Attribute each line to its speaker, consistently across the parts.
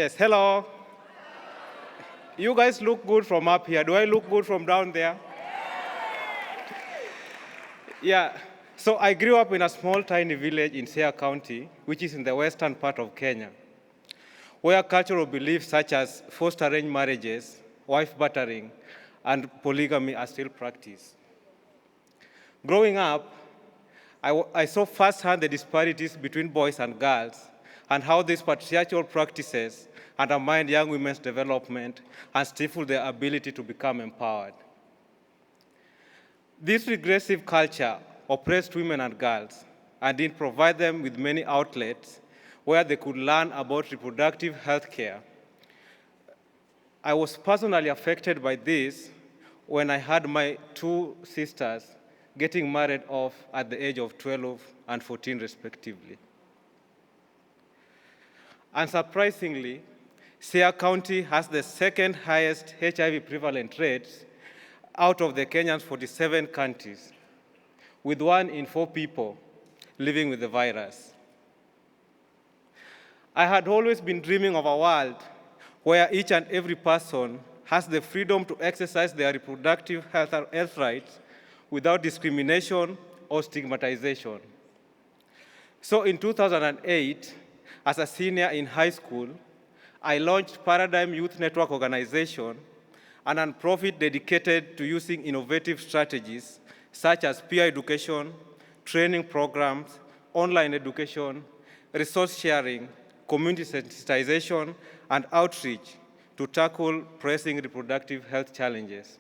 Speaker 1: Yes, hello. You guys look good from up here. Do I look good from down there? Yeah. So I grew up in a small, tiny village in Siaya County, which is in the western part of Kenya, where cultural beliefs such as forced arranged marriages, wife battering, and polygamy are still practiced. Growing up, I saw firsthand the disparities between boys and girls and how these patriarchal practices undermine young women's development and stifle their ability to become empowered. This regressive culture oppressed women and girls and didn't provide them with many outlets where they could learn about reproductive health care. I was personally affected by this when I had my two sisters getting married off at the age of 12 and 14, respectively. Unsurprisingly, Siaya County has the second highest HIV prevalent rates out of the Kenyan's 47 counties, with 1 in 4 people living with the virus. I had always been dreaming of a world where each and every person has the freedom to exercise their reproductive health rights without discrimination or stigmatization. So in 2008, as a senior in high school, I launched Paradigm Youth Network Organization, a nonprofit dedicated to using innovative strategies such as peer education, training programs, online education, resource sharing, community sensitization, and outreach to tackle pressing reproductive health challenges.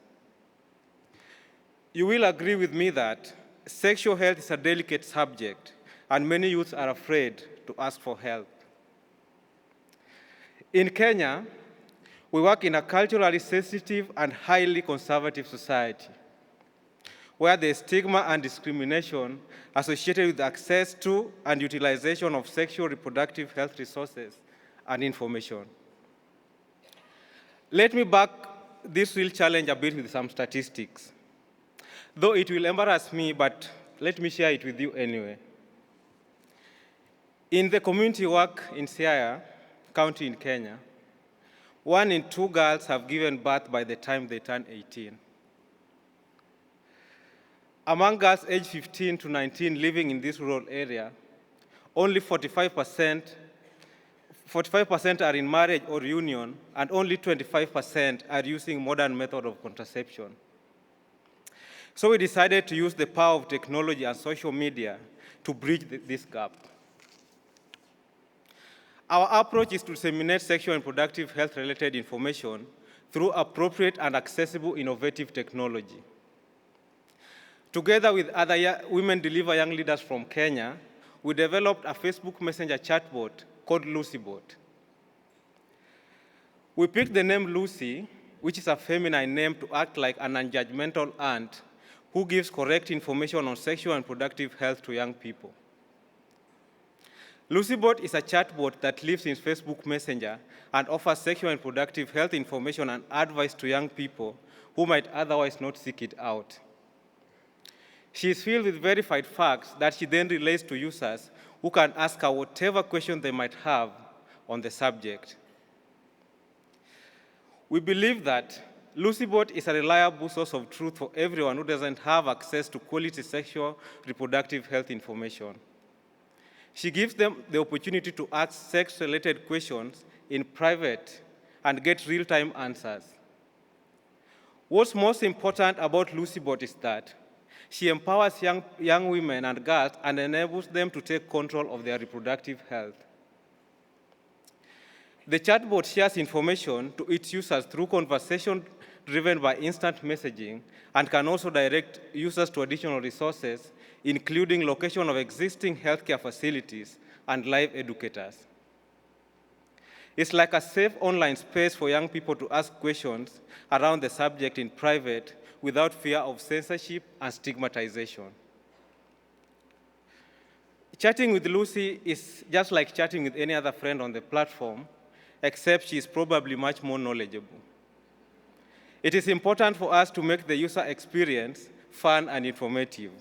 Speaker 1: You will agree with me that sexual health is a delicate subject, and many youths are afraid to ask for help. In Kenya, we work in a culturally sensitive and highly conservative society, where there is stigma and discrimination associated with access to and utilization of sexual reproductive health resources and information. Let me back this real challenge a bit with some statistics. Though it will embarrass me, but let me share it with you anyway. In the community work in Siaya County in Kenya, 1 in 2 girls have given birth by the time they turn 18. Among girls aged 15 to 19 living in this rural area, only 45% are in marriage or union, and only 25% are using modern method of contraception. So we decided to use the power of technology and social media to bridge this gap. Our approach is to disseminate sexual and reproductive health-related information through appropriate and accessible innovative technology. Together with other Women Deliver Young Leaders from Kenya, we developed a Facebook Messenger chatbot called LucyBot. We picked the name Lucy, which is a feminine name to act like an unjudgmental aunt who gives correct information on sexual and reproductive health to young people. LucyBot is a chatbot that lives in Facebook Messenger and offers sexual and reproductive health information and advice to young people who might otherwise not seek it out. She is filled with verified facts that she then relays to users who can ask her whatever question they might have on the subject. We believe that LucyBot is a reliable source of truth for everyone who doesn't have access to quality sexual reproductive health information. She gives them the opportunity to ask sex-related questions in private and get real-time answers. What's most important about LucyBot is that she empowers young women and girls and enables them to take control of their reproductive health. The chatbot shares information to its users through conversation driven by instant messaging and can also direct users to additional resources, including location of existing healthcare facilities and live educators. It's like a safe online space for young people to ask questions around the subject in private without fear of censorship and stigmatization. Chatting with Lucy is just like chatting with any other friend on the platform, except she is probably much more knowledgeable. It is important for us to make the user experience fun and informative.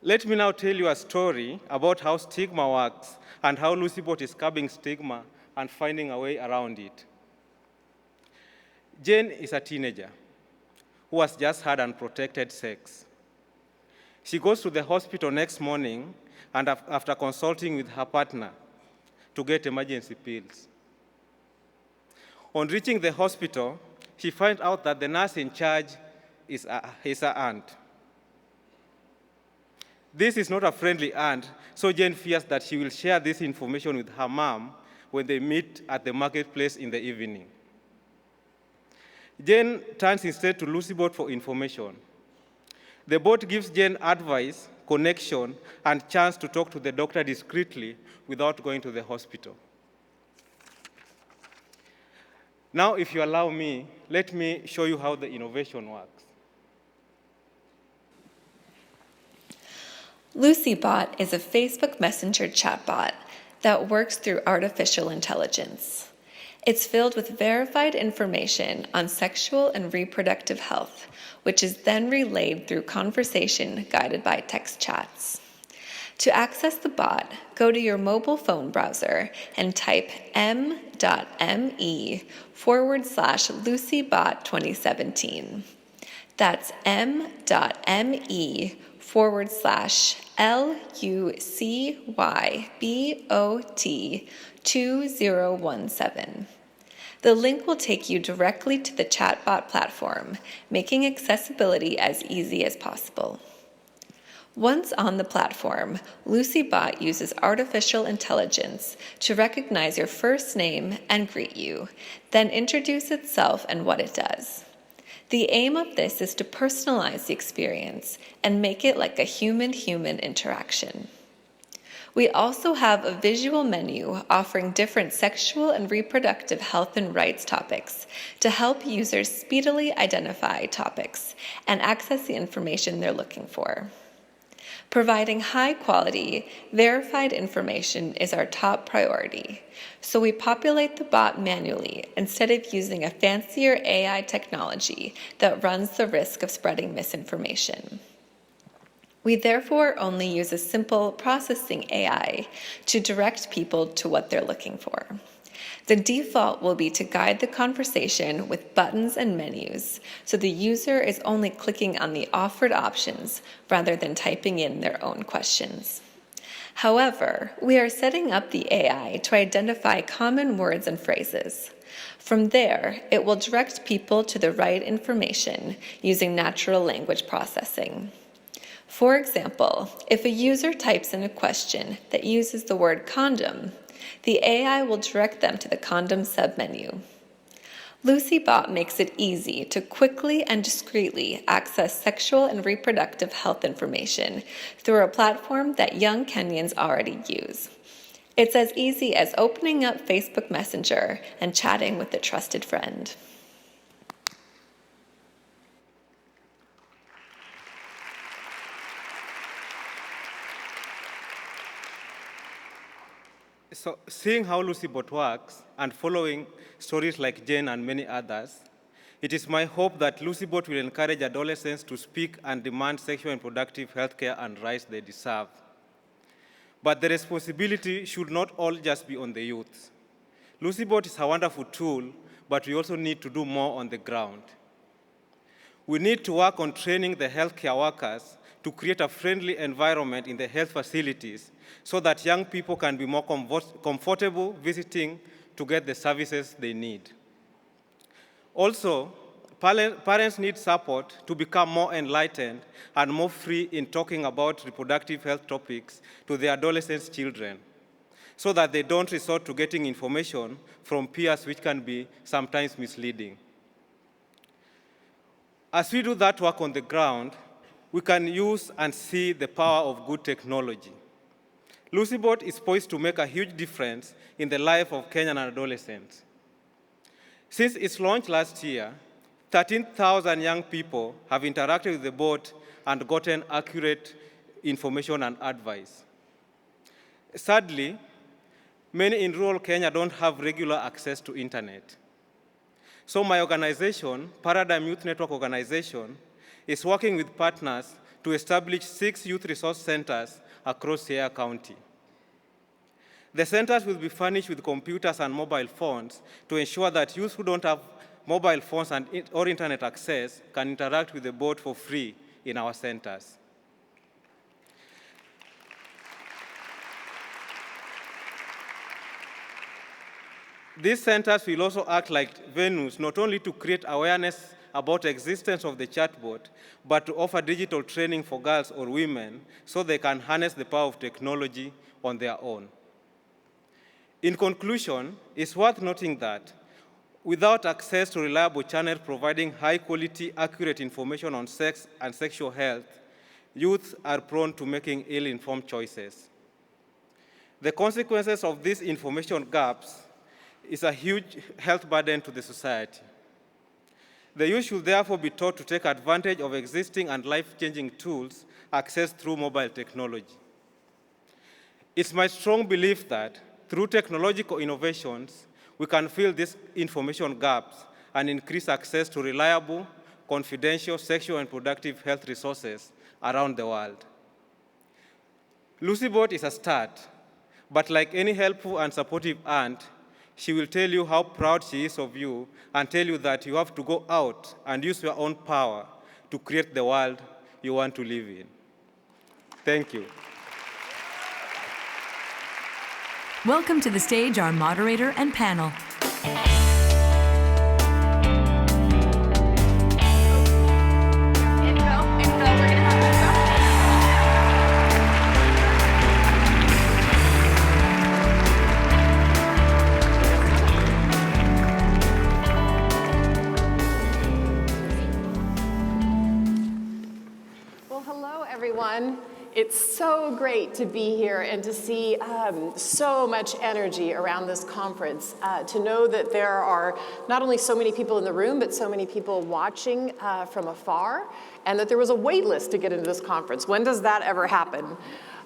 Speaker 1: Let me now tell you a story about how stigma works and how LucyBot is curbing stigma and finding a way around it. Jane is a teenager who has just had unprotected sex. She goes to the hospital next morning and after consulting with her partner to get emergency pills. On reaching the hospital, she finds out that the nurse in charge is her aunt. This is not a friendly aunt, so Jane fears that she will share this information with her mom when they meet at the marketplace in the evening. Jane turns instead to LucyBot for information. The bot gives Jane advice, connection, and chance to talk to the doctor discreetly without going to the hospital. Now, if you allow me, let me show you how the innovation works.
Speaker 2: LucyBot is a Facebook Messenger chatbot that works through artificial intelligence. It's filled with verified information on sexual and reproductive health, which is then relayed through conversation guided by text chats. To access the bot, go to your mobile phone browser and type m.me/LucyBot2017. That's m.me/LucyBot2017. The link will take you directly to the chatbot platform, making accessibility as easy as possible. Once on the platform, LucyBot uses artificial intelligence to recognize your first name and greet you, then introduce itself and what it does. The aim of this is to personalize the experience and make it like a human-human interaction. We also have a visual menu offering different sexual and reproductive health and rights topics to help users speedily identify topics and access the information they're looking for. Providing high-quality, verified information is our top priority, so we populate the bot manually instead of using a fancier AI technology that runs the risk of spreading misinformation. We therefore only use a simple processing AI to direct people to what they're looking for. The default will be to guide the conversation with buttons and menus, so the user is only clicking on the offered options rather than typing in their own questions. However, we are setting up the AI to identify common words and phrases. From there, it will direct people to the right information using natural language processing. For example, if a user types in a question that uses the word condom, the AI will direct them to the condom submenu. LucyBot makes it easy to quickly and discreetly access sexual and reproductive health information through a platform that young Kenyans already use. It's as easy as opening up Facebook Messenger and chatting with a trusted friend.
Speaker 1: So, seeing how LucyBot works and following stories like Jane and many others, it is my hope that LucyBot will encourage adolescents to speak and demand sexual and reproductive health care and rights they deserve. But the responsibility should not all just be on the youth. LucyBot is a wonderful tool, but we also need to do more on the ground. We need to work on training the healthcare workers to create a friendly environment in the health facilities so that young people can be more comfortable visiting to get the services they need. Also, parents need support to become more enlightened and more free in talking about reproductive health topics to their adolescent children, so that they don't resort to getting information from peers which can be sometimes misleading. As we do that work on the ground, we can use and see the power of good technology. LucyBot is poised to make a huge difference in the life of Kenyan adolescents. Since its launch last year, 13,000 young people have interacted with the bot and gotten accurate information and advice. Sadly, many in rural Kenya don't have regular access to internet. So my organization, Paradigm Youth Network Organization, is working with partners to establish 6 youth resource centers across Siaya County. The centers will be furnished with computers and mobile phones to ensure that youth who don't have mobile phones or internet access can interact with the board for free in our centers. These centers will also act like venues not only to create awareness about the existence of the chatbot, but to offer digital training for girls or women so they can harness the power of technology on their own. In conclusion, it's worth noting that without access to reliable channels providing high-quality, accurate information on sex and sexual health, youth are prone to making ill-informed choices. The consequences of these information gaps is a huge health burden to the society. The youth should therefore be taught to take advantage of existing and life-changing tools accessed through mobile technology. It's my strong belief that through technological innovations, we can fill these information gaps and increase access to reliable, confidential, sexual, and productive health resources around the world. LucyBot is a start, but like any helpful and supportive aunt, she will tell you how proud she is of you and tell you that you have to go out and use your own power to create the world you want to live in. Thank you.
Speaker 3: Welcome to the stage our moderator and panel.
Speaker 4: It's so great to be here and to see so much energy around this conference, to know that there are not only so many people in the room, but so many people watching from afar, and that there was a wait list to get into this conference. When does that ever happen?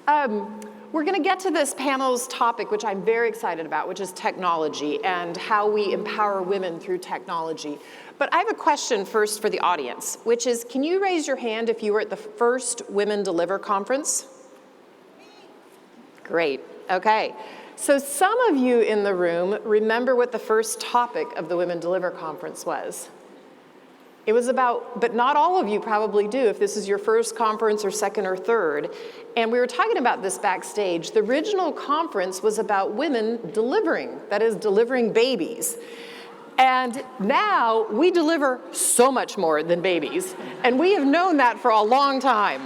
Speaker 4: We're going to get to this panel's topic, which I'm very excited about, which is technology and how we empower women through technology. But I have a question first for the audience, which is, can you raise your hand if you were at the first Women Deliver conference? Great, okay. So some of you in the room remember what the first topic of the Women Deliver conference was. It was about, but not all of you probably do if this is your first conference or second or third. And we were talking about this backstage. The original conference was about women delivering, that is, delivering babies. And now we deliver so much more than babies. And we have known that for a long time.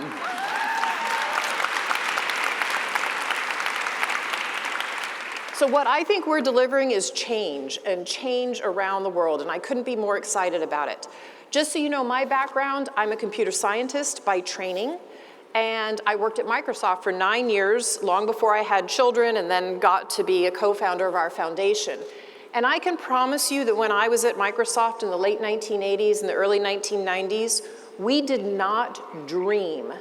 Speaker 4: So what I think we're delivering is change, and change around the world. And I couldn't be more excited about it. Just so you know my background, I'm a computer scientist by training. And I worked at Microsoft for 9 years, long before I had children, and then got to be a co-founder of our foundation. And I can promise you that when I was at Microsoft in the late 1980s and the early 1990s, we did not dream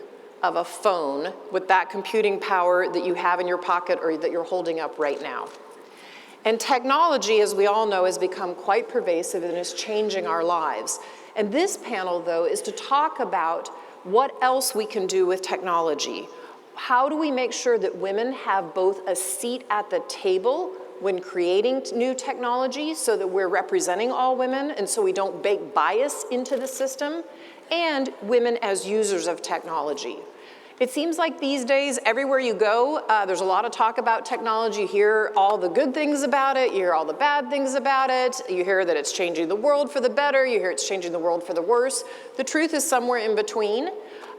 Speaker 4: of a phone with that computing power that you have in your pocket or that you're holding up right now. And technology, as we all know, has become quite pervasive and is changing our lives. And this panel, though, is to talk about what else we can do with technology. How do we make sure that women have both a seat at the table when creating new technology so that we're representing all women and so we don't bake bias into the system, and women as users of technology. It seems like these days, everywhere you go, there's a lot of talk about technology. You hear all the good things about it, you hear all the bad things about it, you hear that it's changing the world for the better, you hear it's changing the world for the worse. The truth is somewhere in between.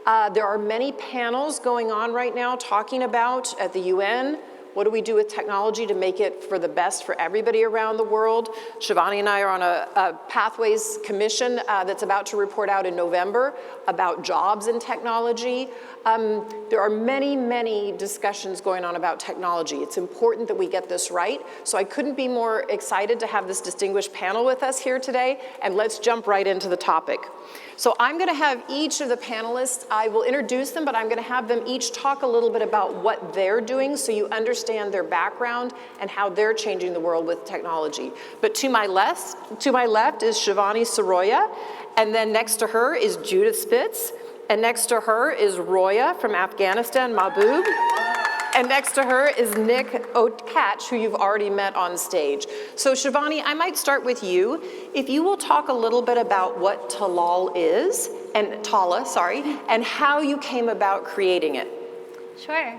Speaker 4: There are many panels going on right now talking about, at the UN, what do we do with technology to make it for the best for everybody around the world? Shivani and I are on a Pathways Commission that's about to report out in November about jobs in technology. There are many, many discussions going on about technology. It's important that we get this right. So I couldn't be more excited to have this distinguished panel with us here today. And let's jump right into the topic. So I'm going to have each of the panelists, I will introduce them, but I'm going to have them each talk a little bit about what they're doing so you understand their background and how they're changing the world with technology. But to my left is Shivani Soroya, and then next to her is Judith Spitz, and next to her is Roya from Afghanistan, Mahbub. And next to her is Nick Okatch, who you've already met on stage. So Shivani, I might start with you. If you will talk a little bit about what Tala is, and how you came about creating it.
Speaker 5: Sure.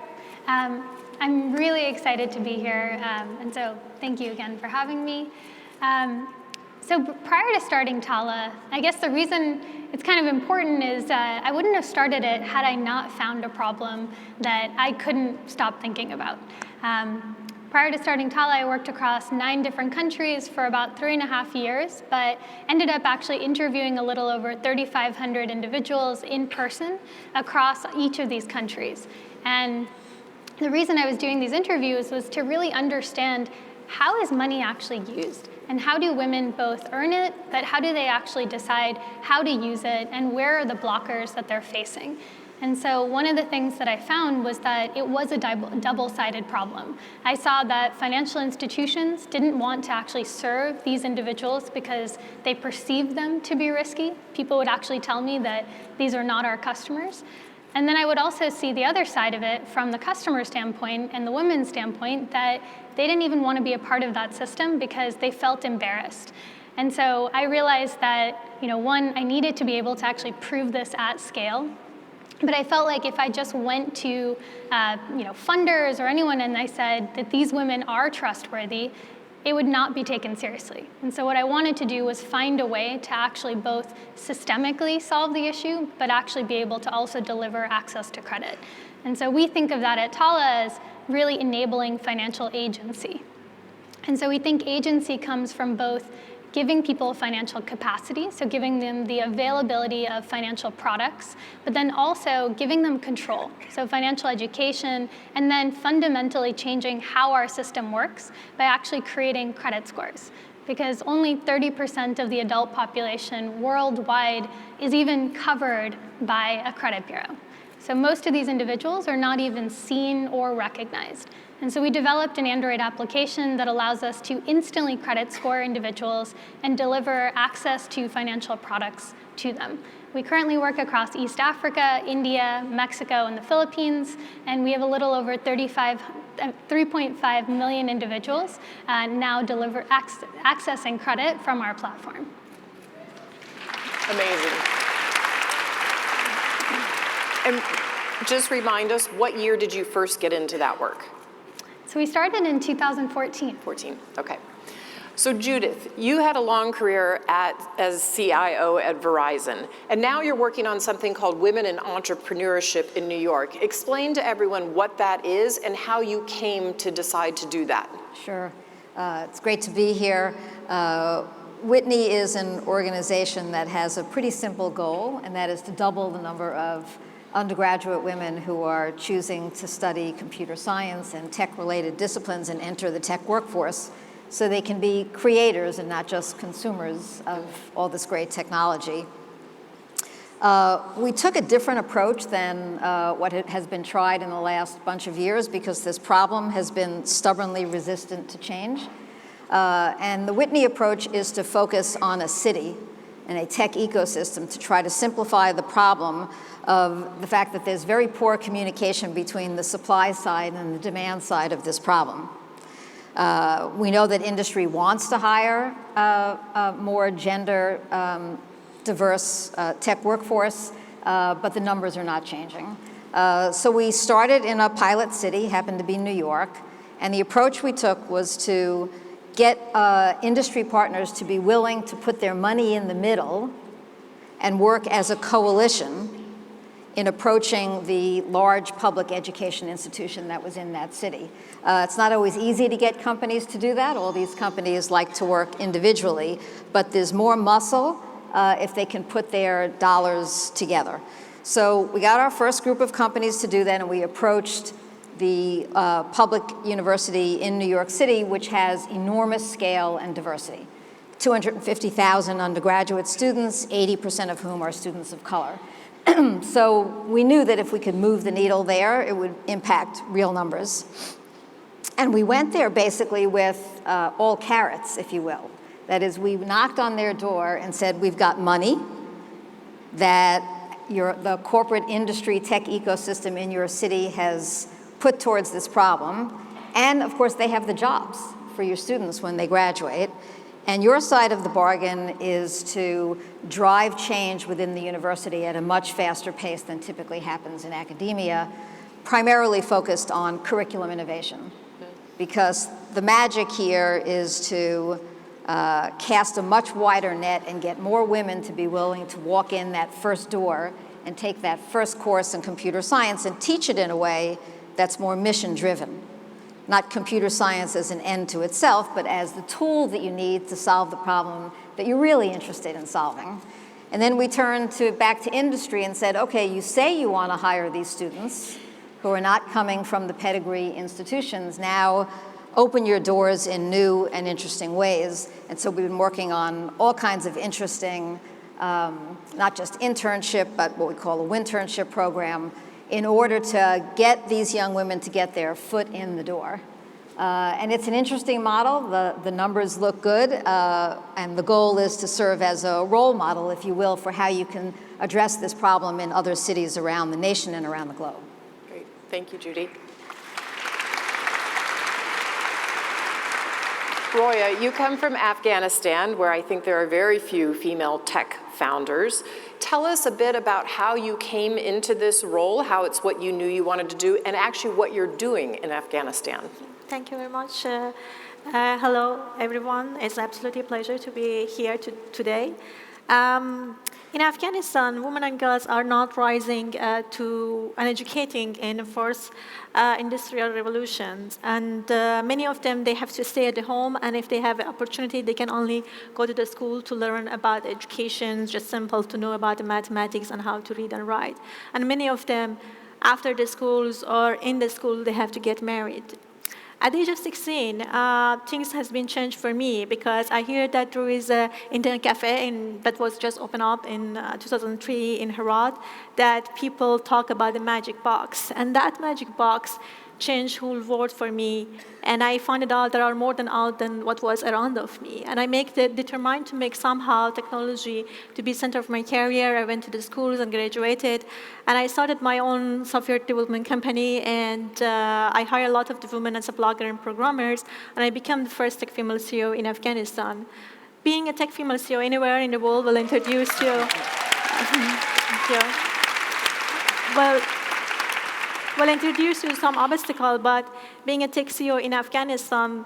Speaker 5: I'm really excited to be here, and so thank you again for having me. So prior to starting Tala, I guess the reason it's kind of important is I wouldn't have started it had I not found a problem that I couldn't stop thinking about. Prior to starting Tala, I worked across 9 different countries for about 3.5 years, but ended up actually interviewing a little over 3,500 individuals in person across each of these countries. And the reason I was doing these interviews was to really understand how is money actually used, and how do women both earn it, but how do they actually decide how to use it, and where are the blockers that they're facing? And so one of the things that I found was that it was a double-sided problem. I saw that financial institutions didn't want to actually serve these individuals because they perceived them to be risky. People would actually tell me that these are not our customers. And then I would also see the other side of it from the customer standpoint and the women's standpoint, that they didn't even want to be a part of that system because they felt embarrassed. And so I realized that, one, I needed to be able to actually prove this at scale. But I felt like if I just went to funders or anyone and I said that these women are trustworthy, it would not be taken seriously. And so what I wanted to do was find a way to actually both systemically solve the issue, but actually be able to also deliver access to credit. And so we think of that at Tala as really enabling financial agency. And so we think agency comes from both giving people financial capacity, so giving them the availability of financial products, but then also giving them control, so financial education, and then fundamentally changing how our system works by actually creating credit scores. Because only 30% of the adult population worldwide is even covered by a credit bureau. So most of these individuals are not even seen or recognized. And so we developed an Android application that allows us to instantly credit score individuals and deliver access to financial products to them. We currently work across East Africa, India, Mexico, and the Philippines, and we have a little over 3.5 million individuals now accessing credit from our platform.
Speaker 4: Amazing. And just remind us, what year did you first get into that work?
Speaker 5: So we started in 2014.
Speaker 4: 14, okay. So Judith, you had a long career as CIO at Verizon, and now you're working on something called Women in Entrepreneurship in New York. Explain to everyone what that is and how you came to decide to do that.
Speaker 6: Sure. It's great to be here. Whitney is an organization that has a pretty simple goal, and that is to double the number of undergraduate women who are choosing to study computer science and tech-related disciplines and enter the tech workforce so they can be creators and not just consumers of all this great technology. We took a different approach than what has been tried in the last bunch of years because this problem has been stubbornly resistant to change. And the Whitney approach is to focus on a city and a tech ecosystem to try to simplify the problem of the fact that there's very poor communication between the supply side and the demand side of this problem. We know that industry wants to hire a more gender diverse tech workforce, but the numbers are not changing. So we started in a pilot city, happened to be New York, and the approach we took was to get industry partners to be willing to put their money in the middle and work as a coalition in approaching the large public education institution that was in that city. It's not always easy to get companies to do that. All these companies like to work individually, but there's more muscle if they can put their dollars together. So we got our first group of companies to do that, and we approached the public university in New York City, which has enormous scale and diversity. 250,000 undergraduate students, 80% of whom are students of color. So we knew that if we could move the needle there, it would impact real numbers. And we went there basically with all carrots, if you will. That is, we knocked on their door and said, we've got money, that the corporate industry tech ecosystem in your city has put towards this problem. And of course, they have the jobs for your students when they graduate. And your side of the bargain is to drive change within the university at a much faster pace than typically happens in academia, primarily focused on curriculum innovation. Because the magic here is to cast a much wider net and get more women to be willing to walk in that first door and take that first course in computer science and teach it in a way that's more mission-driven. Not computer science as an end to itself, but as the tool that you need to solve the problem that you're really interested in solving. And then we turned back to industry and said, okay, you say you want to hire these students who are not coming from the pedigree institutions. Now open your doors in new and interesting ways. And so we've been working on all kinds of interesting, not just internship, but what we call a winternship program, in order to get these young women to get their foot in the door. And it's an interesting model. The numbers look good, and the goal is to serve as a role model, if you will, for how you can address this problem in other cities around the nation and around the globe.
Speaker 4: Great. Thank you, Judy. Roya, you come from Afghanistan, where I think there are very few female tech founders. Tell us a bit about how you came into this role, how it's what you knew you wanted to do, and actually what you're doing in Afghanistan.
Speaker 7: Thank you very much. Hello, everyone. It's absolutely a pleasure to be here today. In Afghanistan, women and girls are not rising to and educating in the first industrial revolutions. And many of them, they have to stay at the home. And if they have an opportunity, they can only go to the school to learn about education, just simple to know about the mathematics and how to read and write. And many of them, after the schools or in the school, they have to get married. At the age of 16, things has been changed for me because I hear that there is an internet cafe that was just opened up in 2003 in Herat, that people talk about the magic box. And that magic box changed whole world for me. And I found out there are more than what was around of me. And I determined to make somehow technology to be center of my career. I went to the schools and graduated. And I started my own software development company. And I hired a lot of the women as a blogger and programmers. And I became the first tech female CEO in Afghanistan. Being a tech female CEO anywhere in the world will introduce you. Will introduce you to some obstacle, but being a tech CEO in Afghanistan,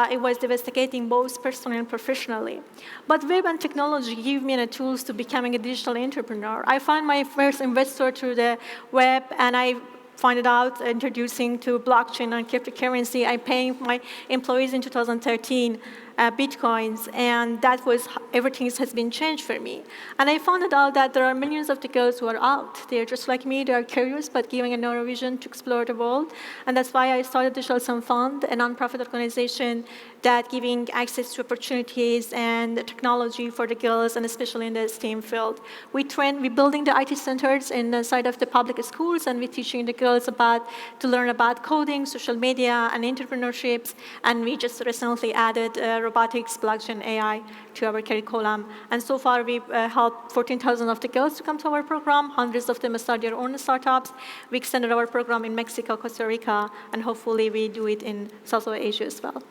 Speaker 7: it was devastating both personally and professionally. But web and technology give me the tools to becoming a digital entrepreneur. I found my first investor through the web, and I found out introducing to blockchain and cryptocurrency. I paid my employees in 2013 Bitcoins, and that was everything has been changed for me. And I found out that there are millions of the girls who are out. They're just like me, they are curious, but giving a narrow vision to explore the world. And that's why I started Digital Sun Fund, a nonprofit organization that giving access to opportunities and technology for the girls, and especially in the STEM field. We're building the IT centers inside of the public schools, and we're teaching the girls to learn about coding, social media, and entrepreneurships. And we just recently added robotics, blockchain, AI to our curriculum. And so far, we've helped 14,000 of the girls to come to our program. Hundreds of them start their own startups. We extended our program in Mexico, Costa Rica, and hopefully we do it in South Asia as well.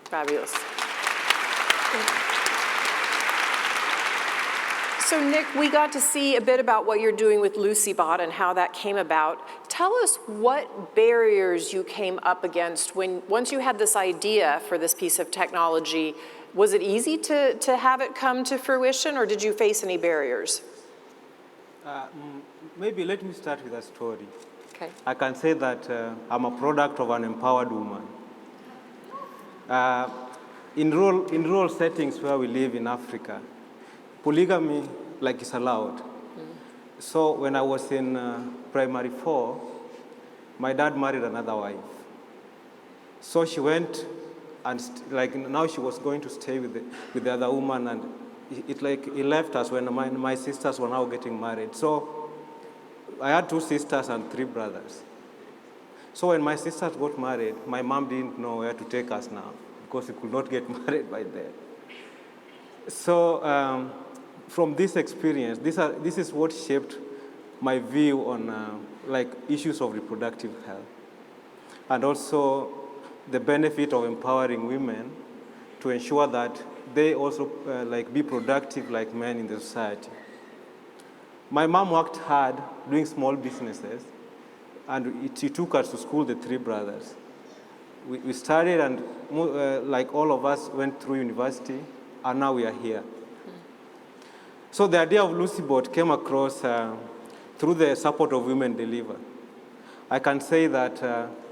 Speaker 4: Fabulous. So Nick, we got to see a bit about what you're doing with LucyBot and how that came about. Tell us what barriers you came up against once you had this idea for this piece of technology. Was it easy to have it come to fruition, or did you face any barriers?
Speaker 1: Maybe let me start with a story.
Speaker 4: Okay.
Speaker 1: I can say that I'm a product of an empowered woman. In rural settings where we live in Africa, polygamy is allowed. So when I was in primary 4, my dad married another wife. So she went and now she was going to stay with the other woman, and he left us when my sisters were now getting married. So I had 2 sisters and 3 brothers. So when my sisters got married, my mom didn't know where to take us now because we could not get married by then. So from this experience, this is what shaped my view on issues of reproductive health. and also the benefit of empowering women to ensure that they also be productive like men in the society. My mom worked hard doing small businesses, and it took us to school, the three brothers. We studied, and like all of us went through university, and now we are here. So the idea of LucyBot came across through the support of Women Deliver. I can say that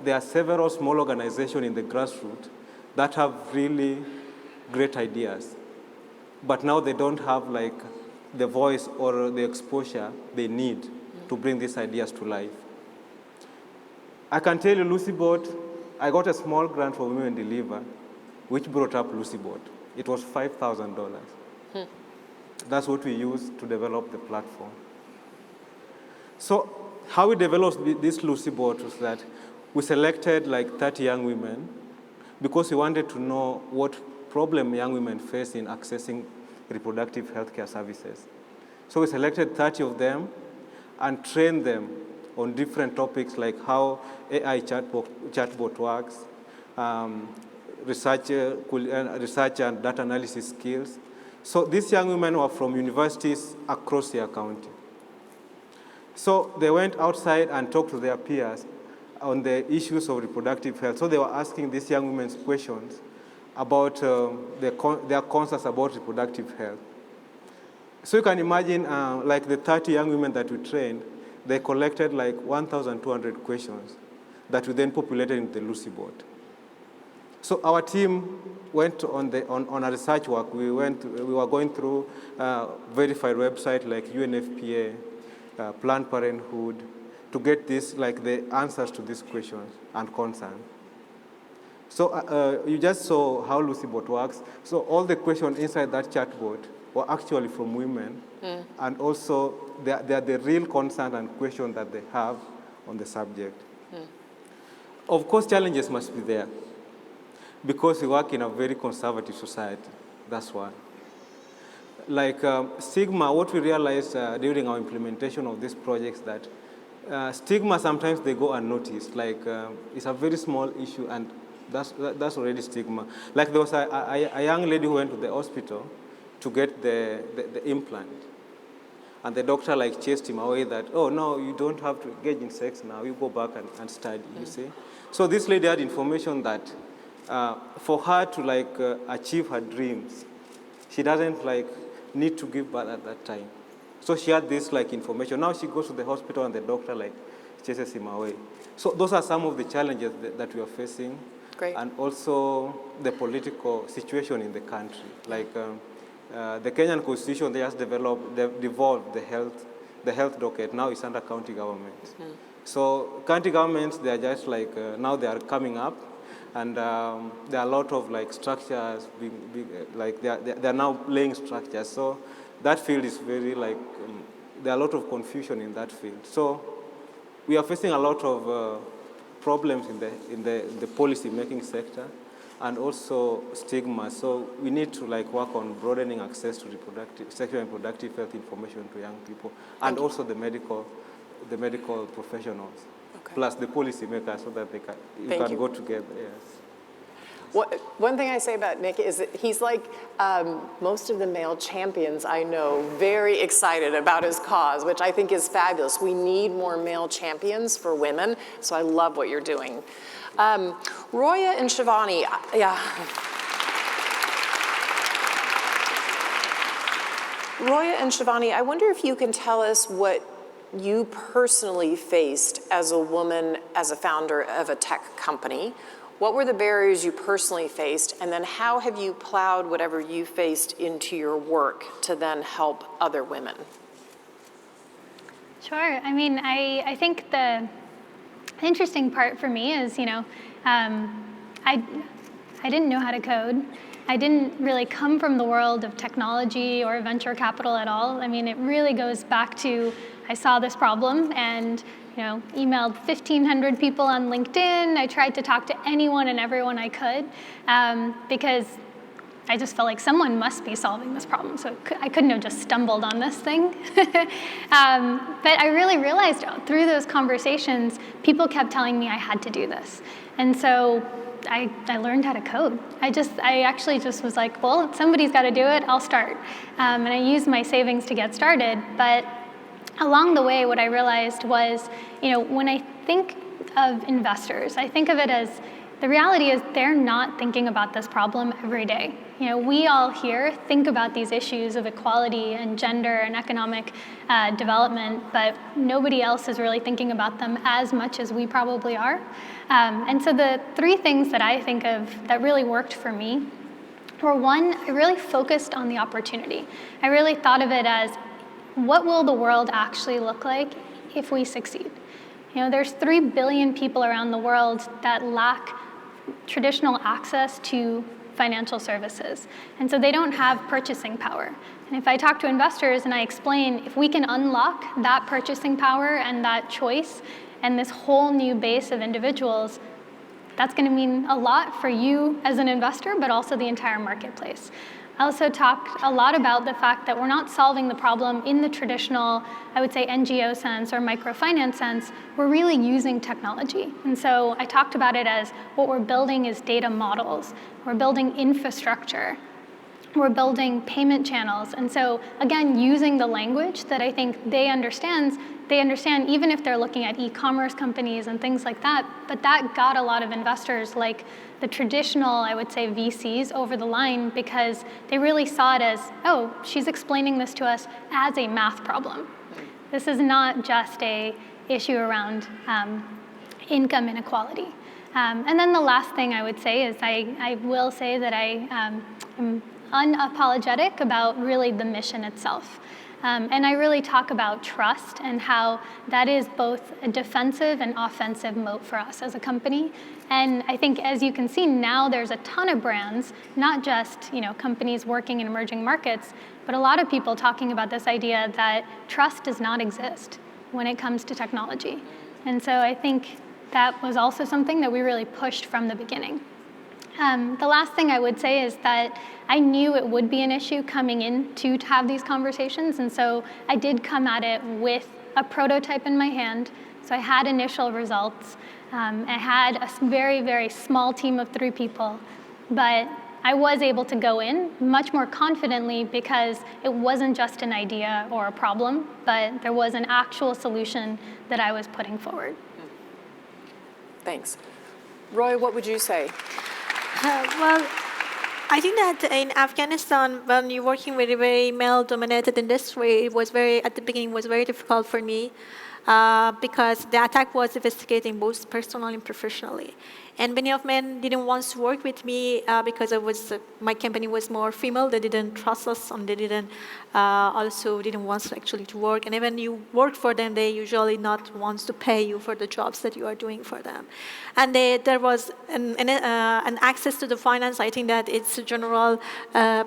Speaker 1: there are several small organizations in the grassroots that have really great ideas, but now they don't have the voice or the exposure they need to bring these ideas to life. I can tell you, LucyBot, I got a small grant for Women Deliver, which brought up LucyBot. It was $5,000. That's what we used to develop the platform. So how we developed this LucyBot was that we selected 30 young women because we wanted to know what problem young women face in accessing reproductive healthcare services. So we selected 30 of them and trained them on different topics like how AI chatbot works, research and data analysis skills. So these young women were from universities across their county. So they went outside and talked to their peers on the issues of reproductive health. So they were asking these young women questions about their concerns about reproductive health. So you can imagine, the 30 young women that we trained, they collected 1,200 questions that we then populated in the LucyBot. So our team went on a research work. We were going through verified websites like UNFPA, Planned Parenthood, to get the answers to these questions and concerns. So you just saw how LucyBot works. So all the questions inside that chatbot were actually from women, and also they are the real concerns and questions that they have on the subject. Of course, challenges must be there, because we work in a very conservative society. That's one. Stigma, what we realized during our implementation of these projects, that stigma sometimes they go unnoticed. It's a very small issue, and that's already stigma. There was a young lady who went to the hospital to get the implant, and the doctor chased him away that, oh no, you don't have to engage in sex now, you go back and study, you see. So this lady had information that for her to achieve her dreams, she doesn't need to give birth at that time. So she had this information. Now she goes to the hospital and the doctor chases him away. So those are some of the challenges that we are facing.
Speaker 4: Great.
Speaker 1: And also the political situation in the country. The Kenyan Constitution, they just devolved the health docket. Now it's under county government. So county governments, they are just now they are coming up, and there are a lot of structures, they are now laying structures. So that field is very there are a lot of confusion in that field. So we are facing a lot of problems in the policy making sector, and also stigma. So we need to work on broadening access to sexual and reproductive health information to young people, and also the medical professionals, plus the policy makers, so that you can go together. Yes.
Speaker 4: One thing I say about Nick is that he's most of the male champions I know, very excited about his cause, which I think is fabulous. We need more male champions for women, so I love what you're doing. Roya and Shivani, Roya and Shivani, I wonder if you can tell us what you personally faced as a woman, as a founder of a tech company. What were the barriers you personally faced, and then how have you plowed whatever you faced into your work to then help other women?
Speaker 5: Sure. I mean, I think the interesting part for me is, I didn't know how to code. I didn't really come from the world of technology or venture capital at all. I mean, it really goes back to, I saw this problem and emailed 1,500 people on LinkedIn. I tried to talk to anyone and everyone I could, because I just felt like someone must be solving this problem. So I couldn't have just stumbled on this thing. But I really realized through those conversations, people kept telling me I had to do this. And so I learned how to code. I actually just was like, well, somebody's got to do it, I'll start. And I used my savings to get started. But along the way, what I realized was, when I think of investors, I think of it as, the reality is they're not thinking about this problem every day. We all here think about these issues of equality and gender and economic development, but nobody else is really thinking about them as much as we probably are. And so the three things that I think of that really worked for me were, one, I really focused on the opportunity. I really thought of it as, what will the world actually look like if we succeed? There's 3 billion people around the world that lack traditional access to financial services. And so they don't have purchasing power. And if I talk to investors and I explain, if we can unlock that purchasing power and that choice and this whole new base of individuals, that's going to mean a lot for you as an investor, but also the entire marketplace. I also talked a lot about the fact that we're not solving the problem in the traditional, I would say, NGO sense or microfinance sense. We're really using technology. And so I talked about it as, what we're building is data models. We're building infrastructure. We're building payment channels. And so, again, using the language that I think they understand even if they're looking at e-commerce companies and things like that. But that got a lot of investors, like the traditional, I would say, VCs, over the line, because they really saw it as, oh, she's explaining this to us as a math problem. This is not just a issue around income inequality. And then the last thing I would say is I will say that I am unapologetic about really the mission itself. And I really talk about trust and how that is both a defensive and offensive moat for us as a company. And I think, as you can see now, there's a ton of brands, not just companies working in emerging markets, but a lot of people talking about this idea that trust does not exist when it comes to technology. And so I think that was also something that we really pushed from the beginning. The last thing I would say is that I knew it would be an issue coming in to have these conversations, and so I did come at it with a prototype in my hand. So I had initial results. I had a very, very small team of 3 people, but I was able to go in much more confidently because it wasn't just an idea or a problem, but there was an actual solution that I was putting forward.
Speaker 4: Thanks. Roy, what would you say?
Speaker 7: Well, I think that in Afghanistan, when you're working with a very male-dominated industry, at the beginning, was very difficult for me because the attack was investigating both personally and professionally. And many of men didn't want to work with me because my company was more female. They didn't trust us, and they also didn't want to work. And even you work for them, they usually not want to pay you for the jobs that you are doing for them. And there was an access to the finance. I think that it's a general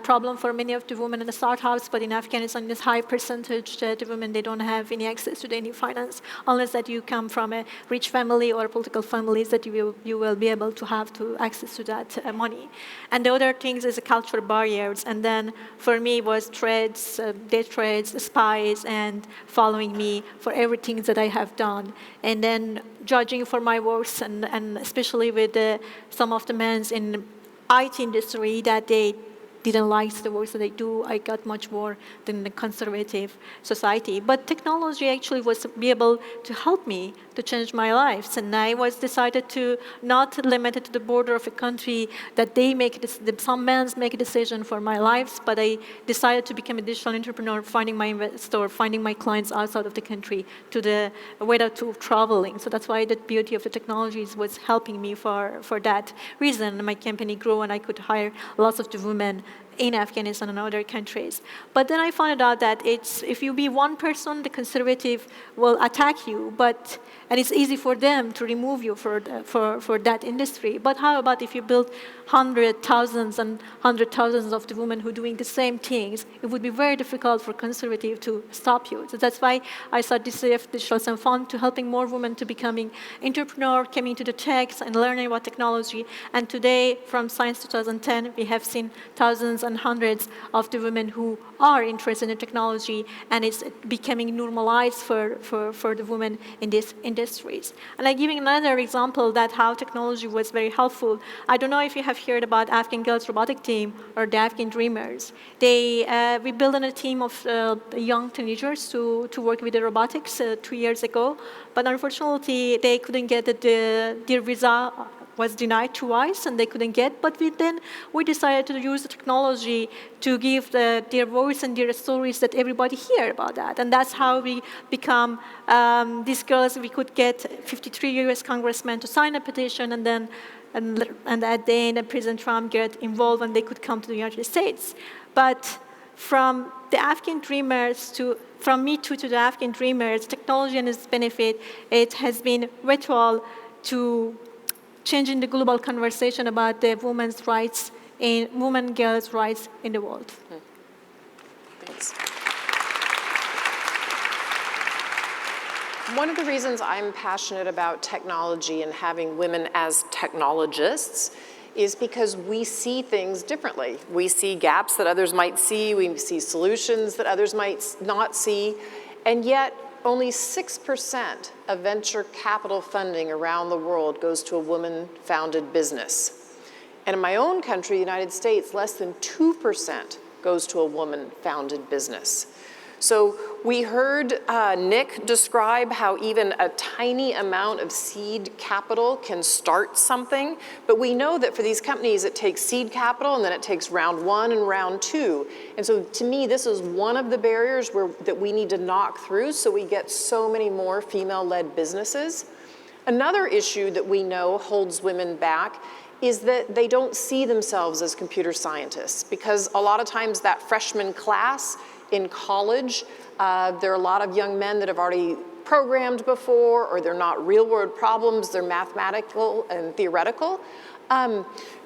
Speaker 7: problem for many of the women in the startups, but in Afghanistan, it's high percentage that the women, they don't have any access to any finance unless that you come from a rich family or political families that you will be able to have access to that money. And the other things is the cultural barriers. And then for me was trades, day trades, spies, and following me for everything that I have done. And then judging for my works, and especially with some of the men in IT industry that they didn't like the work that I do. I got much more than the conservative society. But technology actually was be able to help me to change my lives. And I was decided to not limit it to the border of a country that they make this, some men make a decision for my lives, but I decided to become a digital entrepreneur, finding my investor, finding my clients outside of the country without traveling. So that's why the beauty of the technologies was helping me for that reason. My company grew and I could hire lots of the women in Afghanistan and other countries. But then I found out that if you be one person, the conservative will attack you, and it's easy for them to remove you for that industry. But how about if you build hundreds of the women who are doing the same things? It would be very difficult for conservative to stop you. So that's why I started DCF Digital Sun Fund, to helping more women to becoming entrepreneur, coming to the techs and learning about technology. And today, from Science 2010, we have seen thousands and hundreds of the women who are interested in technology, and it's becoming normalized for the women in these industries. And I'm giving another example that how technology was very helpful. I don't know if you have heard about Afghan Girls Robotic Team or the Afghan Dreamers. We built a team of young teenagers to work with the robotics 2 years ago, but unfortunately they couldn't get their visa was denied twice and they couldn't get, but we decided to use the technology to give their voice and their stories that everybody hear about that. And that's how we become these girls. We could get 53 US congressmen to sign a petition, and at the end, President Trump get involved and they could come to the United States. But from the Afghan Dreamers from Me Too to the Afghan Dreamers, technology and its benefit, it has been vital to changing the global conversation about the women's rights and girls' rights in the world.
Speaker 4: Thanks. One of the reasons I'm passionate about technology and having women as technologists is because we see things differently. We see gaps that others might see, we see solutions that others might not see, and yet only 6% of venture capital funding around the world goes to a woman-founded business. And in my own country, the United States, less than 2% goes to a woman-founded business. So we heard Nick describe how even a tiny amount of seed capital can start something, but we know that for these companies it takes seed capital and then it takes round 1 and round 2. And so to me, this is one of the barriers that we need to knock through so we get so many more female-led businesses. Another issue that we know holds women back is that they don't see themselves as computer scientists, because a lot of times that freshman class in college, there are a lot of young men that have already programmed before, or they're not real-world problems, they're mathematical and theoretical.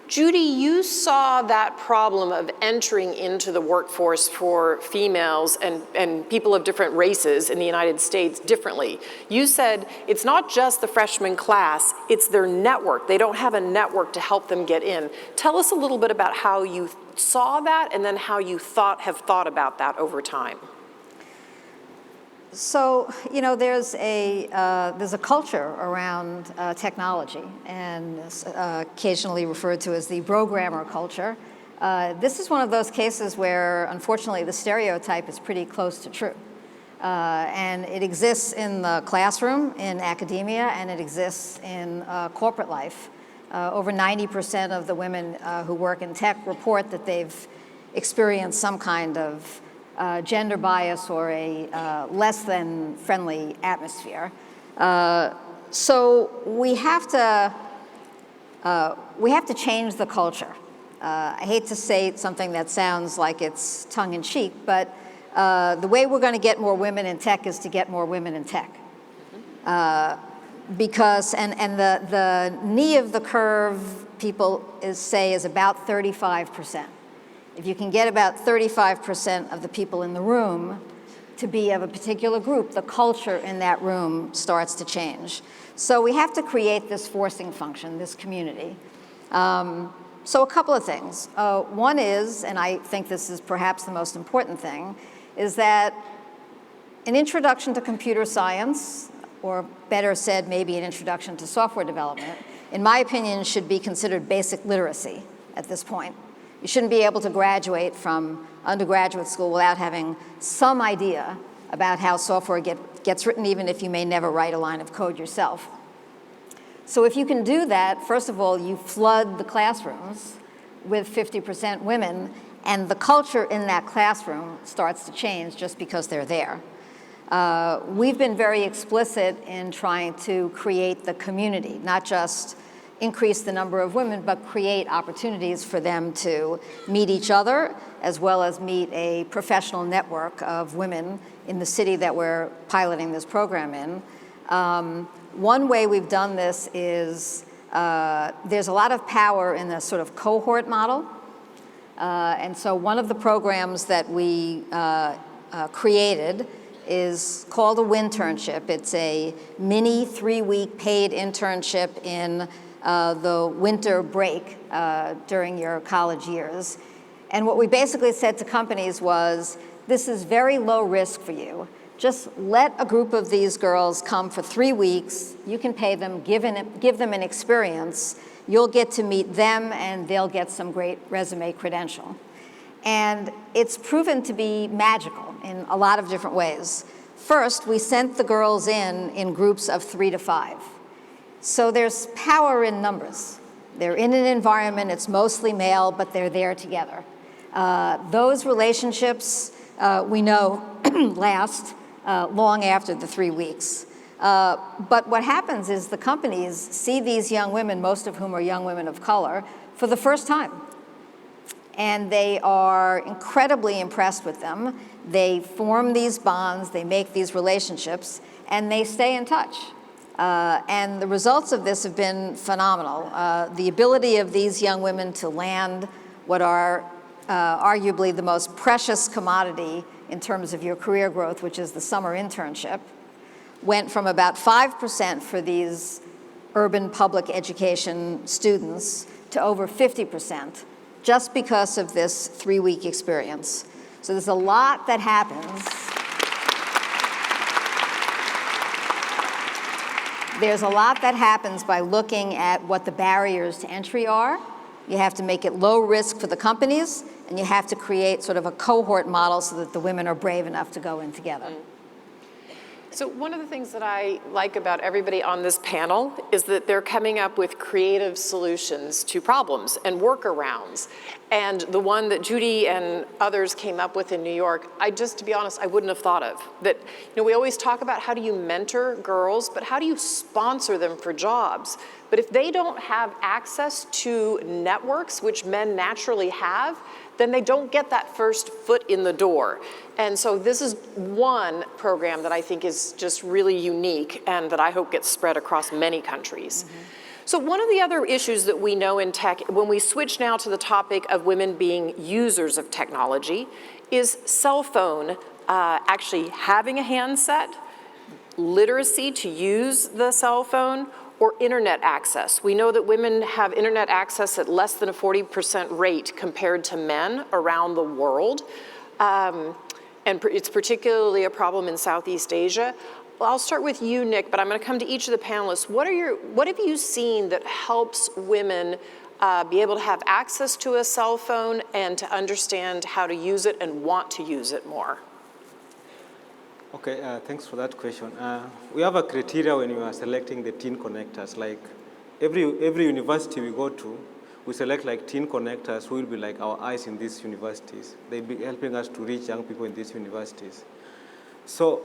Speaker 4: Judy, you saw that problem of entering into the workforce for females and people of different races in the United States differently. You said it's not just the freshman class, it's their network. They don't have a network to help them get in. Tell us a little bit about how you saw that and then how you have thought about that over time.
Speaker 6: So, there's a culture around technology, and occasionally referred to as the programmer culture. This is one of those cases where, unfortunately, the stereotype is pretty close to true. And it exists in the classroom, in academia, and it exists in corporate life. Over 90% of the women who work in tech report that they've experienced some kind of gender bias or a less than friendly atmosphere. So we have to change the culture. I hate to say something that sounds like it's tongue-in-cheek, but the way we're going to get more women in tech is to get more women in tech. Because, and the knee of the curve, people say, is about 35%. If you can get about 35% of the people in the room to be of a particular group, the culture in that room starts to change. So we have to create this forcing function, this community. So a couple of things. One is, and I think this is perhaps the most important thing, is that an introduction to computer science, or better said, maybe an introduction to software development, in my opinion, should be considered basic literacy at this point. You shouldn't be able to graduate from undergraduate school without having some idea about how software gets written, even if you may never write a line of code yourself. So if you can do that, first of all, you flood the classrooms with 50% women, and the culture in that classroom starts to change just because they're there. We've been very explicit in trying to create the community, not just increase the number of women, but create opportunities for them to meet each other, as well as meet a professional network of women in the city that we're piloting this program in. One way we've done this is there's a lot of power in the sort of cohort model. And so one of the programs that we created is called a Winternship. It's a mini 3-week paid internship in the winter break during your college years. And what we basically said to companies was, this is very low risk for you. Just let a group of these girls come for 3 weeks. You can pay them, give them an experience. You'll get to meet them, and they'll get some great resume credential. And it's proven to be magical in a lot of different ways. First, we sent the girls in groups of 3 to 5. So there's power in numbers. They're in an environment, it's mostly male, but they're there together. Those relationships, we know, last long after the 3 weeks. But what happens is the companies see these young women, most of whom are young women of color, for the first time. And they are incredibly impressed with them. They form these bonds, they make these relationships, and they stay in touch. And the results of this have been phenomenal. The ability of these young women to land what are arguably the most precious commodity in terms of your career growth, which is the summer internship, went from about 5% for these urban public education students to over 50%, just because of this 3-week experience. So there's a lot that happens. There's a lot that happens by looking at what the barriers to entry are. You have to make it low risk for the companies, and you have to create sort of a cohort model so that the women are brave enough to go in together.
Speaker 4: So one of the things that I like about everybody on this panel is that they're coming up with creative solutions to problems and workarounds. And the one that Judy and others came up with in New York, to be honest, I wouldn't have thought of. That, we always talk about how do you mentor girls, but how do you sponsor them for jobs? But if they don't have access to networks, which men naturally have, then they don't get that first foot in the door. And so this is one program that I think is just really unique and that I hope gets spread across many countries. Mm-hmm. So one of the other issues that we know in tech, when we switch now to the topic of women being users of technology, is cell phone actually having a handset, literacy to use the cell phone, or internet access. We know that women have internet access at less than a 40% rate compared to men around the world. And it's particularly a problem in Southeast Asia. Well, I'll start with you, Nick, but I'm gonna come to each of the panelists. What have you seen that helps women be able to have access to a cell phone and to understand how to use it and want to use it more?
Speaker 1: Okay, thanks for that question. We have a criteria when we are selecting the teen connectors. Like every university we go to, we select like teen connectors who will be like our eyes in these universities. They'll be helping us to reach young people in these universities. So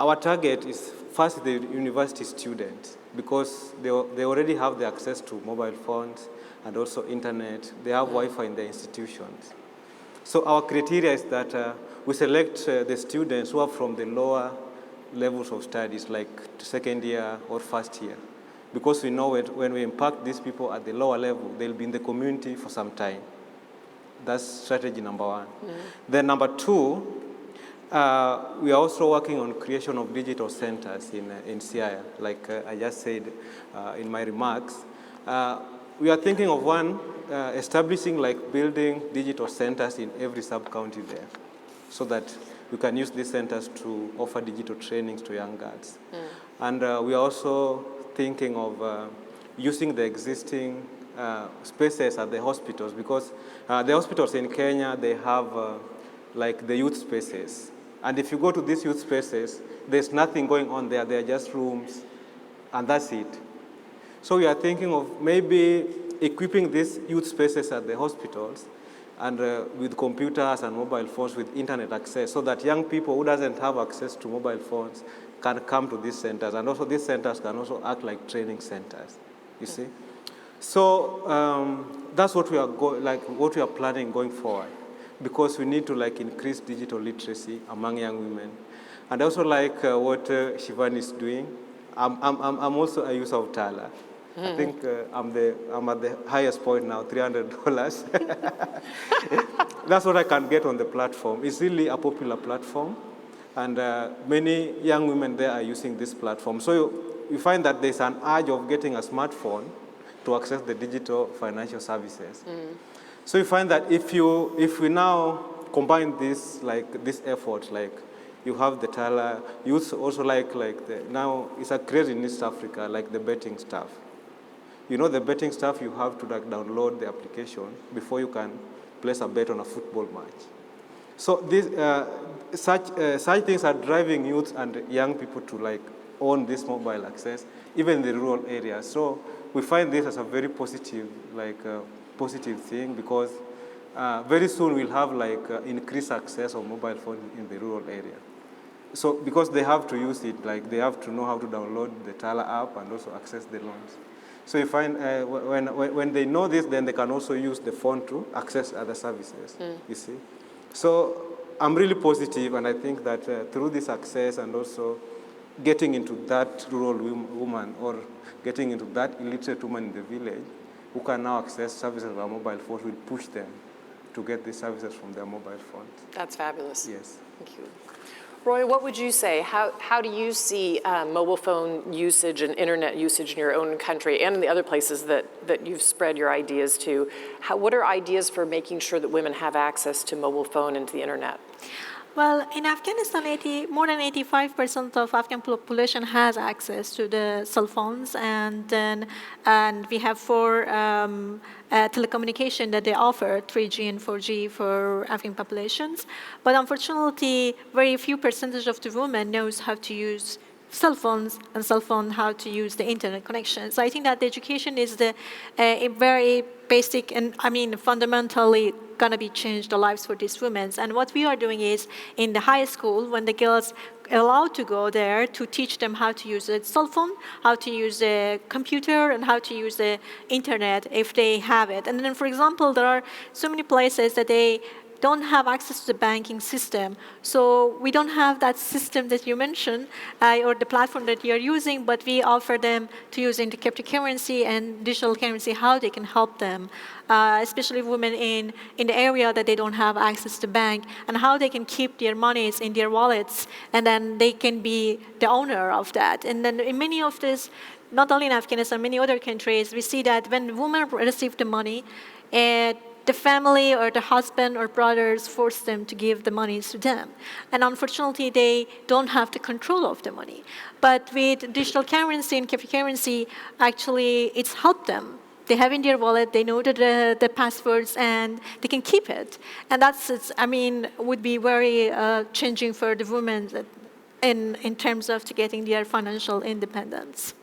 Speaker 1: our target is first the university students, because they already have the access to mobile phones and also internet. They have Wi-Fi in their institutions. So our criteria is that we select the students who are from the lower levels of studies, like second year or first year, because we know when we impact these people at the lower level, they'll be in the community for some time. That's strategy number one. Mm-hmm. Then number two, we are also working on creation of digital centers in Siaya, like I just said in my remarks. We are thinking of establishing like building digital centers in every sub-county there, so that we can use these centers to offer digital trainings to young girls. Mm. And we are also thinking of using the existing spaces at the hospitals, because the hospitals in Kenya, they have like the youth spaces. And if you go to these youth spaces, there's nothing going on there. They're just rooms, and that's it. So we are thinking of maybe equipping these youth spaces at the hospitals and with computers and mobile phones with internet access, so that young people who doesn't have access to mobile phones can come to these centers. And also these centers can also act like training centers, you see? So that's what we are what we are planning going forward, because we need to increase digital literacy among young women, and also what Shivani is doing. I'm also a user of Tala. I think I'm at the highest point now, $300. That's what I can get on the platform. It's really a popular platform, and many young women there are using this platform. So you find that there's an urge of getting a smartphone to access the digital financial services. So you find that if we now combine this effort, you have the Tala, you also now it's a craze in East Africa, like the betting stuff. You know, the betting stuff, you have to download the application before you can place a bet on a football match. So this, such things are driving youth and young people to own this mobile access, even in the rural areas. So we find this as a very positive, positive thing, because very soon we'll have increased access of mobile phone in the rural area. So because they have to use it, they have to know how to download the Tala app and also access the loans. So you find when they know this, then they can also use the phone to access other services, you see. So I'm really positive, and I think that through this access and also getting into that rural woman or getting into that illiterate woman in the village who can now access services on mobile phones will push them to get these services from their mobile phones.
Speaker 4: That's fabulous.
Speaker 1: Yes.
Speaker 4: Thank you. Roy, what would you say? How do you see mobile phone usage and internet usage in your own country and in the other places that you've spread your ideas to? What are ideas for making sure that women have access to mobile phone and to the internet?
Speaker 7: Well, in Afghanistan, more than 85% of Afghan population has access to the cell phones, and we have 4 telecommunication that they offer, 3G and 4G for Afghan populations. But unfortunately, very few percentage of the women knows how to use cell phones and how to use the internet connection. So I think that the education is a very basic and fundamentally gonna be changed the lives for these women. And what we are doing is in the high school, when the girls allowed to go there, to teach them how to use a cell phone, how to use a computer, and how to use the internet if they have it. And then, for example, there are so many places that they don't have access to the banking system. So we don't have that system that you mentioned or the platform that you're using, but we offer them to use into cryptocurrency and digital currency, how they can help them, especially women in the area that they don't have access to bank, and how they can keep their monies in their wallets, and then they can be the owner of that. And then in many of this, not only in Afghanistan, many other countries, we see that when women receive the money, the family or the husband or brothers force them to give the money to them. And unfortunately, they don't have the control of the money. But with digital currency and cryptocurrency, actually, it's helped them. They have in their wallet, they know the passwords, and they can keep it. And would be very changing for the women in terms of getting their financial independence.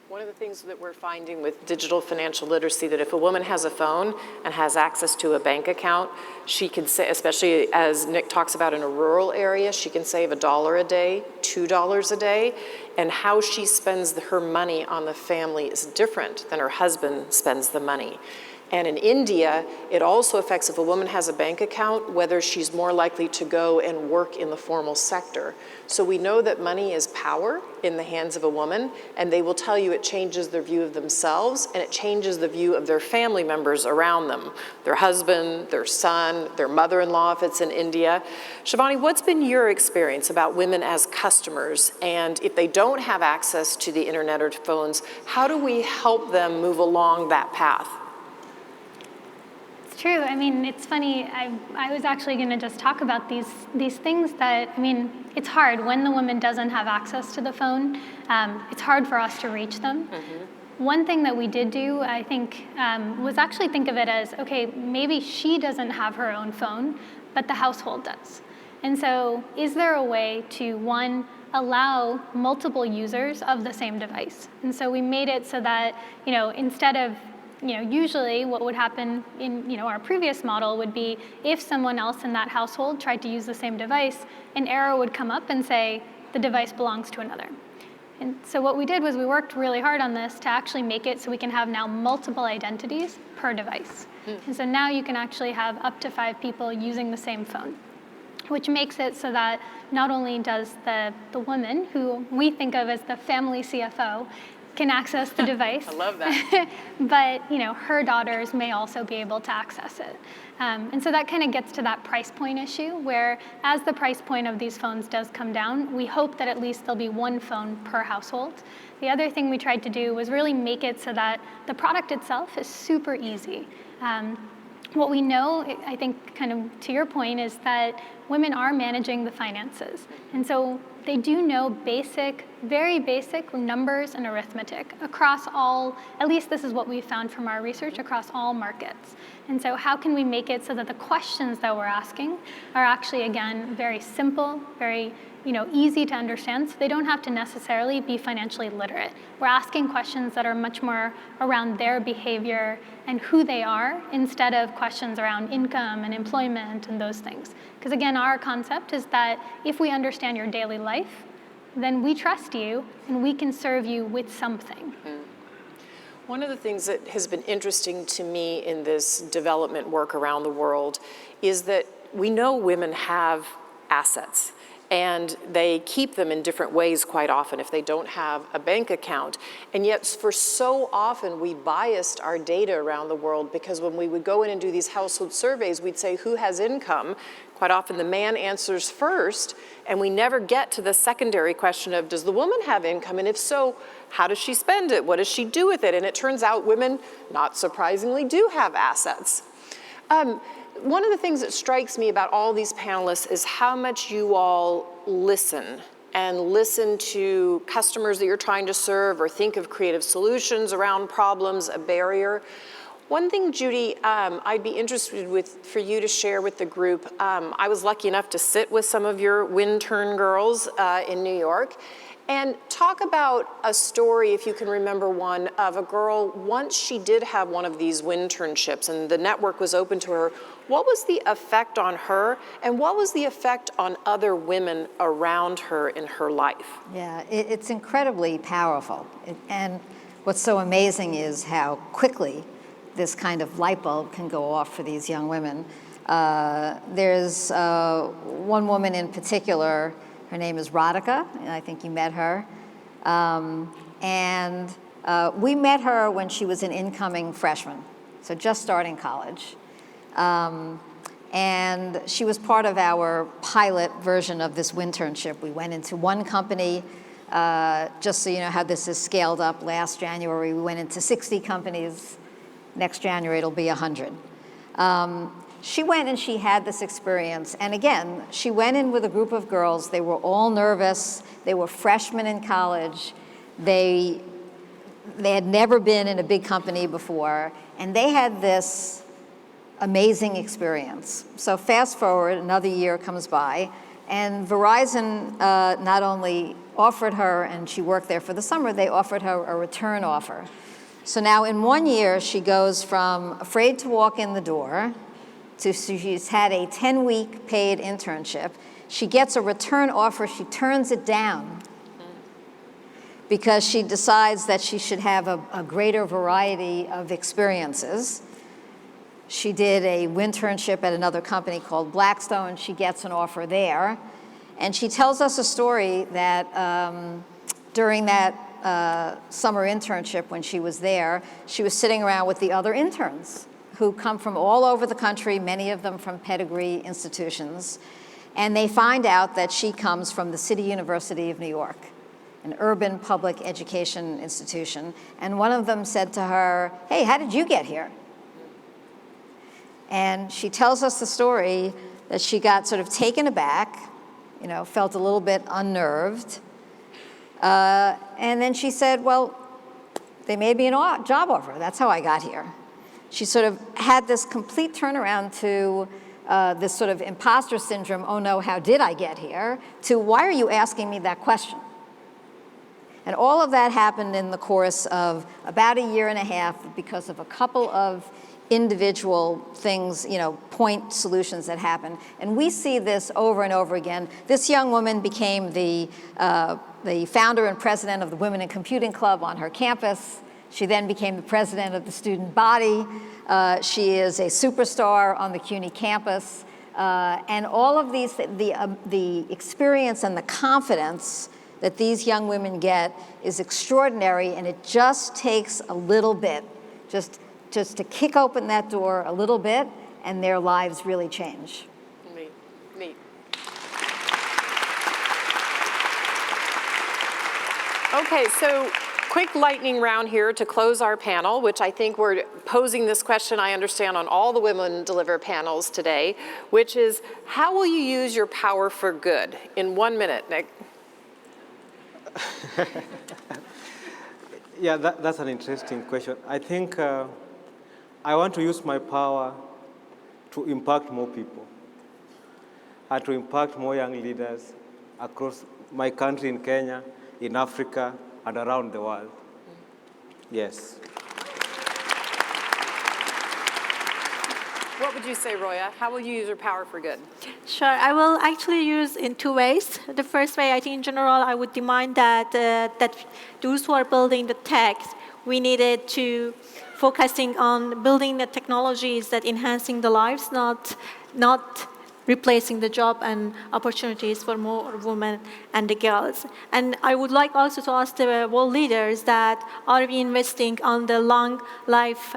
Speaker 4: One of the things that we're finding with digital financial literacy, that if a woman has a phone and has access to a bank account, she can say, especially as Nick talks about in a rural area, she can save $1 a day, $2 a day, and how she spends her money on the family is different than her husband spends the money. And in India, it also affects if a woman has a bank account, whether she's more likely to go and work in the formal sector. So we know that money is power in the hands of a woman, and they will tell you it changes their view of themselves, and it changes the view of their family members around them, their husband, their son, their mother-in-law if it's in India. Shivani, what's been your experience about women as customers? And if they don't have access to the internet or to phones, how do we help them move along that path?
Speaker 5: True. It's funny. I was actually going to just talk about these things that, it's hard when the woman doesn't have access to the phone. It's hard for us to reach them. Mm-hmm. One thing that we did do, I think, was actually think of it as, okay, maybe she doesn't have her own phone, but the household does. And so is there a way to, one, allow multiple users of the same device? And so we made it so that, instead of usually what would happen in our previous model would be if someone else in that household tried to use the same device, an error would come up and say the device belongs to another. And so what we did was we worked really hard on this to actually make it so we can have now multiple identities per device. And so now you can actually have up to 5 people using the same phone, which makes it so that not only does the woman, who we think of as the family CFO, can access the device.
Speaker 4: I love that.
Speaker 5: But her daughters may also be able to access it. And so that kind of gets to that price point issue, where as the price point of these phones does come down, we hope that at least there'll be 1 phone per household. The other thing we tried to do was really make it so that the product itself is super easy. What we know, I think kind of to your point, is that women are managing the finances. And so they do know basic, very basic numbers and arithmetic across all, at least this is what we found from our research, across all markets. And so how can we make it so that the questions that we're asking are actually, again, very simple, very easy to understand, so they don't have to necessarily be financially literate. We're asking questions that are much more around their behavior and who they are, instead of questions around income and employment and those things. Because again, our concept is that if we understand your daily life, then we trust you and we can serve you with something.
Speaker 4: One of the things that has been interesting to me in this development work around the world is that we know women have assets, and they keep them in different ways quite often if they don't have a bank account. And yet for so often we biased our data around the world, because when we would go in and do these household surveys, we'd say who has income. Quite often the man answers first, and we never get to the secondary question of, does the woman have income? And if so, how does she spend it? What does she do with it? And it turns out women, not surprisingly, do have assets. One of the things that strikes me about all these panelists is how much you all listen to customers that you're trying to serve, or think of creative solutions around problems, a barrier. One thing, Judy, I'd be interested for you to share with the group. I was lucky enough to sit with some of your Wintern girls in New York, and talk about a story, if you can remember one, of a girl, once she did have one of these Winternships and the network was open to her. What was the effect on her, and what was the effect on other women around her in her life?
Speaker 6: Yeah, it's incredibly powerful. And what's so amazing is how quickly this kind of light bulb can go off for these young women. There's one woman in particular. Her name is Radhika, and I think you met her. We met her when she was an incoming freshman, so just starting college. And she was part of our pilot version of this Winternship. We went into one company, just so you know how this is scaled up. Last January, we went into 60 companies. Next January, it'll be 100. She went and she had this experience. And again, she went in with a group of girls. They were all nervous. They were freshmen in college. They had never been in a big company before. And they had this amazing experience. So fast forward, another year comes by, and Verizon not only offered her, and she worked there for the summer, they offered her a return offer. So now in 1 year, she goes from afraid to walk in the door to she's had a 10-week paid internship. She gets a return offer. She turns it down because she decides that she should have a greater variety of experiences. She did a Winternship at another company called Blackstone. She gets an offer there. And she tells us a story that during that summer internship when she was there, she was sitting around with the other interns who come from all over the country, many of them from pedigree institutions. And they find out that she comes from the City University of New York, an urban public education institution. And one of them said to her, "Hey, how did you get here?" And she tells us the story that she got sort of taken aback, felt a little bit unnerved. And then she said, "Well, they made me a job offer. That's how I got here." She sort of had this complete turnaround to this sort of imposter syndrome, "Oh no, how did I get here?" to "Why are you asking me that question?" And all of that happened in the course of about a year and a half because of a couple of individual things, point solutions that happen. And we see this over and over again. This young woman became the founder and president of the Women in Computing Club on her campus. She then became the president of the student body. She is a superstar on the CUNY campus. And all of these, the experience and the confidence that these young women get is extraordinary, and it just takes a little bit, just to kick open that door a little bit, and their lives really change.
Speaker 4: Neat. Okay, so quick lightning round here to close our panel, which I think we're posing this question, I understand, on all the Women Deliver panels today, which is, how will you use your power for good? In 1 minute, Nick.
Speaker 1: Yeah, that's an interesting question. I think I want to use my power to impact more people and to impact more young leaders across my country in Kenya, in Africa, and around the world. Yes.
Speaker 4: What would you say, Roya? How will you use your power for good?
Speaker 7: Sure, I will actually use in 2 ways. The first way, I think in general, I would demand that those who are building the tech, we needed to focusing on building the technologies that enhancing the lives, not replacing the job and opportunities for more women and the girls. And I would like also to ask the world leaders that are we investing on the long life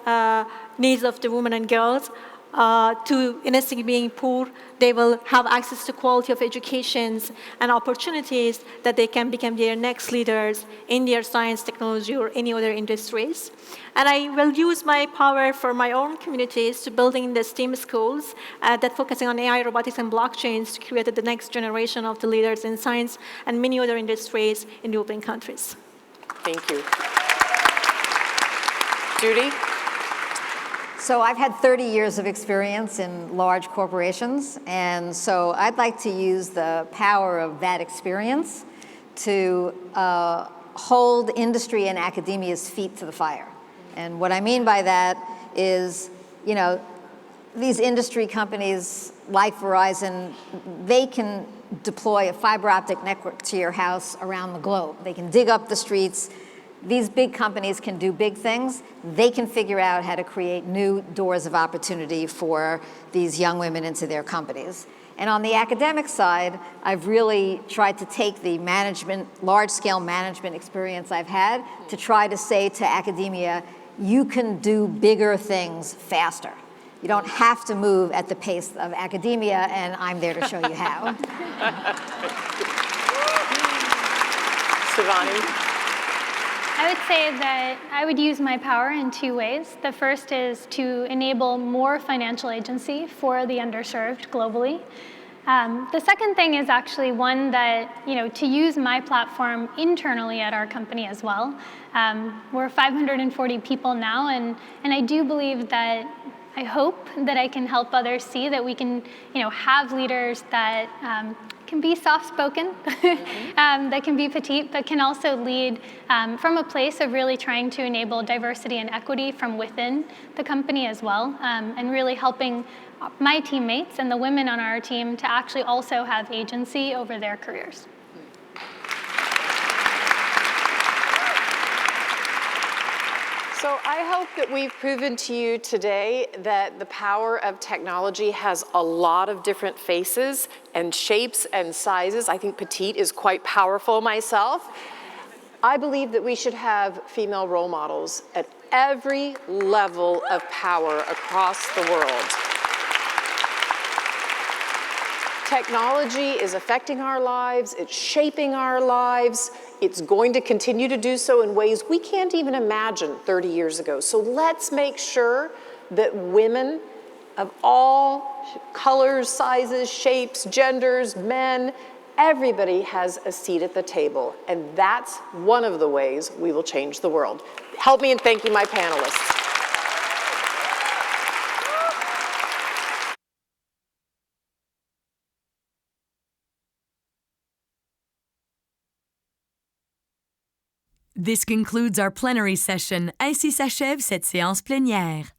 Speaker 7: needs of the women and girls to, instead of being poor, they will have access to quality of educations and opportunities that they can become their next leaders in their science, technology, or any other industries. And I will use my power for my own communities to building the STEAM schools that focusing on AI, robotics, and blockchains to create the next generation of the leaders in science and many other industries in developing countries.
Speaker 4: Thank you. Judy?
Speaker 6: So I've had 30 years of experience in large corporations, and so I'd like to use the power of that experience to hold industry and academia's feet to the fire. And what I mean by that is, these industry companies like Verizon, they can deploy a fiber optic network to your house around the globe. They can dig up the streets. These big companies can do big things. They can figure out how to create new doors of opportunity for these young women into their companies. And on the academic side, I've really tried to take the large-scale management experience I've had to try to say to academia, you can do bigger things faster. You don't have to move at the pace of academia, and I'm there to show you how.
Speaker 4: Shivani?
Speaker 5: I would say that I would use my power in 2 ways. The first is to enable more financial agency for the underserved globally. The second thing is actually one that, to use my platform internally at our company as well. We're 540 people now, and I do believe that I hope that I can help others see that we can, have leaders that can be soft-spoken, that can be petite, but can also lead from a place of really trying to enable diversity and equity from within the company as well, and really helping my teammates and the women on our team to actually also have agency over their careers.
Speaker 4: So I hope that we've proven to you today that the power of technology has a lot of different faces and shapes and sizes. I think petite is quite powerful myself. I believe that we should have female role models at every level of power across the world. Technology is affecting our lives, it's shaping our lives, it's going to continue to do so in ways we can't even imagine 30 years ago. So let's make sure that women of all colors, sizes, shapes, genders, men, everybody has a seat at the table. And that's one of the ways we will change the world. Help me in thanking my panelists.
Speaker 3: This concludes our plenary session. Ainsi s'achève cette séance plénière.